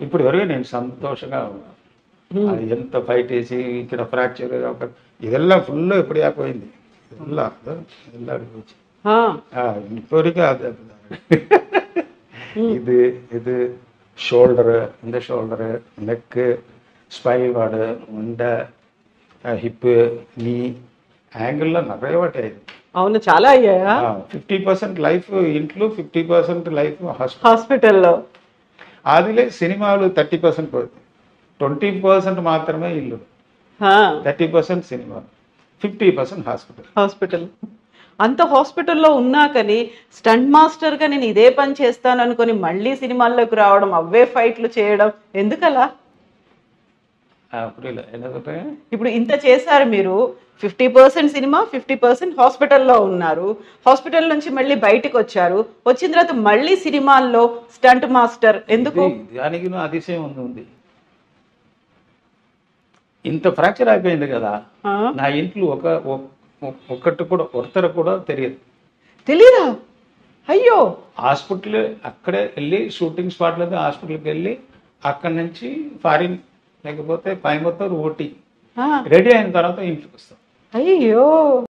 ఇప్పుడు వరకు నేను సంతోషంగా ఉన్నాను. అది ఎంత ఫైట్ వేసి ఇక్కడ ఫ్రాక్చర్ ಇದೆಲ್ಲ ಫುಲ್ ಎಪ್ಪಡಿ ಹಾಕೋయింది ಎಲ್ಲ ಅಡಿಗೆ இப்போதைக்கு அது இது ஷோல்டரு, இந்த ஷோல்டரு, நெக்கு, ஸ்பைனல் கார்டு, மண்டை, హిప్, నీ యాంగిల్లో நிறைய వాటి అయింది. అవును, చాలా అయ్యాయా? 50% లైఫ్ ఇంట్లో, 50% లైఫ్ హాస్పిటల్లో. అదిలే సినిమాలు 30% పోతుంది, 20% మాత్రమే ఇల్లు, 30% సినిమా, 50% హాస్పిటల్. అంత హాస్పిటల్లో ఉన్నా కానీ స్టంట్ మాస్టర్గా నేను ఇదే పని చేస్తాను అనుకుని మళ్ళీ సినిమాల్లోకి రావడం, అవే ఫైట్లు చేయడం ఎందుకలా? ఇప్పుడు ఇంత చేశారు మీరు, 50% సినిమా, 50% హాస్పిటల్లో ఉన్నారు. హాస్పిటల్ నుంచి మళ్ళీ బయటకు వచ్చారు, వచ్చిన తర్వాత మళ్ళీ సినిమాల్లో స్టంట్ మాస్టర్ ఎందుకు? దానికి అతిశయం ఉంది. ఇంత ఫ్రాక్చర్ అయిపోయింది కదా, నా ఇంట్లో ఒక్కటి కూడా ఒక్కరు కూడా తెలీదా? అయ్యో, హాస్పిటల్ అక్కడే వెళ్ళి షూటింగ్ స్పాట్లో హాస్పిటల్కి వెళ్ళి అక్కడి నుంచి ఫారిన్ లేకపోతే కోయంబత్తూర్, ఊటీ రెడీ అయిన తర్వాత ఇంటికి వస్తాం. అయ్యో.